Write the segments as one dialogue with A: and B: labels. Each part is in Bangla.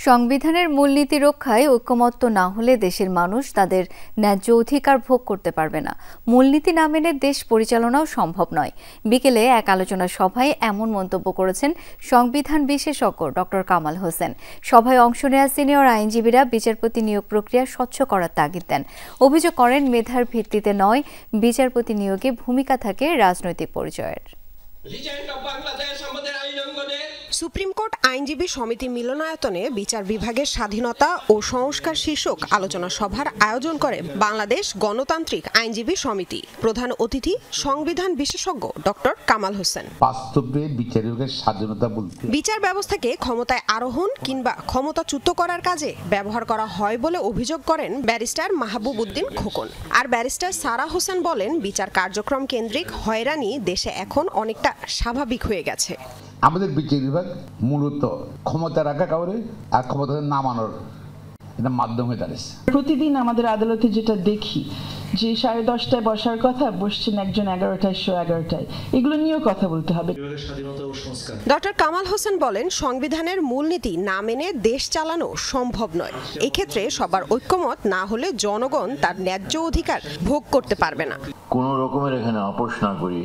A: সংবিধানের মূলনীতি রক্ষায় ঐকমত্য না হলে দেশের মানুষ তাদের ন্যায্য অধিকার ভোগ করতে পারবে না। মূলনীতি না মেনে দেশ পরিচালনাও সম্ভব নয়। বিকেলে এক আলোচনা সভায় এমন মন্তব্য করেছেন সংবিধান বিশেষজ্ঞ ডক্টর কামাল হোসেন। সভায় অংশ নেওয়া সিনিয়র আইনজীবীরা বিচারপতি নিয়োগ প্রক্রিয়া স্বচ্ছ করার তাগিদ দেন। অভিযোগ করেন মেধার ভিত্তিতে নয়, বিচারপতি নিয়োগে ভূমিকা থাকে রাজনৈতিক পরিচয়ের।
B: সুপ্রিম কোর্ট আইনজীবী সমিতি মিলনায়তনে বিচার বিভাগের স্বাধীনতা ও সংস্কার শীর্ষক আলোচনা সভার আয়োজন করে বাংলাদেশ গণতান্ত্রিক আইনজীবী সমিতি। প্রধান অতিথি সংবিধান বিশেষজ্ঞ ডক্টর কামাল হোসেন।
C: বাস্তবে বিচার বিভাগের স্বাধীনতা বলতে
B: বিচার ব্যবস্থাকে ক্ষমতায় আরোহণ কিংবা ক্ষমতাচ্যুত করার কাজে ব্যবহার করা হয় বলে অভিযোগ করেন ব্যারিস্টার মাহবুব উদ্দিন খোকন। আর ব্যারিস্টার সারা হোসেন বলেন, বিচার কার্যক্রম কেন্দ্রিক হয়রানি দেশে এখন অনেকটা স্বাভাবিক হয়ে গেছে।
C: আমাদের বিচার বিভাগ মূলত ক্ষমতা রাখা কাউরে আর ক্ষমতা নামানোর এটা মাধ্যম হয়ে দাঁড়িয়েছে।
D: প্রতিদিন আমাদের আদালতে যেটা দেখি যে 10:30টায় বসার কথা, বসছেন একজন 11টায়, 11:30টায়। এগুলো নিয়েও কথা বলতে হবে।
B: ডক্টর কামাল হোসেন বলেন, সংবিধানের মূলনীতি না মেনে দেশ চালানো সম্ভব নয়। এক্ষেত্রে সবার ঐক্যমত না হলে জনগণ তার ন্যায্য অধিকার ভোগ করতে পারবে না।
E: কোন রকমের এখানে আপোষ না করি,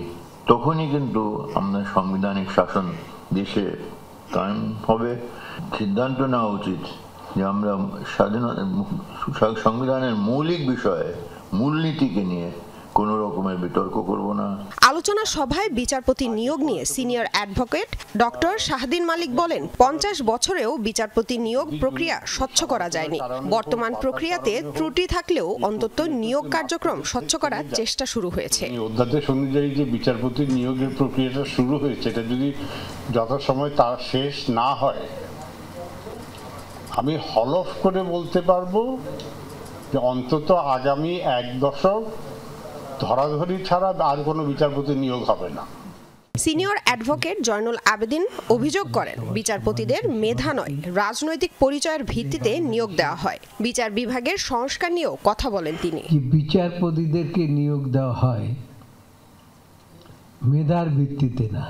E: তখনই কিন্তু আমরা সাংবিধানিক শাসন দেশে কায়েম হবে। সিদ্ধান্ত নেওয়া উচিত যে আমরা সংবিধানের মৌলিক বিষয়ে মূলনীতিকে নিয়ে কোনো রকমের বিতর্ক করব না।
B: আলোচনা সভায় বিচারপতি নিয়োগ নিয়ে সিনিয়র অ্যাডভোকেট ডক্টর শাহদিন মালিক বলেন, 50 বছরেও বিচারপতি নিয়োগ প্রক্রিয়া স্বচ্ছ করা যায়নি। বর্তমান প্রক্রিয়াতে ত্রুটি থাকলেও অন্তত নিয়োগ কার্যক্রম স্বচ্ছ করার চেষ্টা শুরু হয়েছে।
F: অধ্যাদেশ অনুযায়ী যে বিচারপতি নিয়োগের প্রক্রিয়াটা শুরু হয়েছে, এটা যদি যথাসময়ে তার শেষ না হয়, আমি হলফ করে বলতে পারবো যে অন্তত আগামী 1 দশক ধরাধরি ছাড়া আর কোনো বিচারপতি নিয়োগ হবে না।
B: সিনিয়র অ্যাডভোকেট জয়নুল আবেদিন অভিযোগ করেন, বিচারপতিদের মেধা নয়, রাজনৈতিক পরিচয়ের ভিত্তিতে নিয়োগ দেওয়া হয়। বিচার বিভাগের সংস্কার নিয়েও কথা বলেন তিনি।
G: বিচারপতিদেরকে নিয়োগ দেওয়া হয় মেধার ভিত্তিতে না,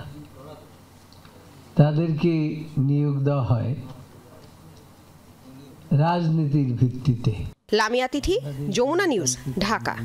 G: তাদেরকে নিয়োগ দেওয়া হয় রাজনীতির ভিত্তিতে।
B: লামিয়া তিথি, যমুনা নিউজ, ঢাকা।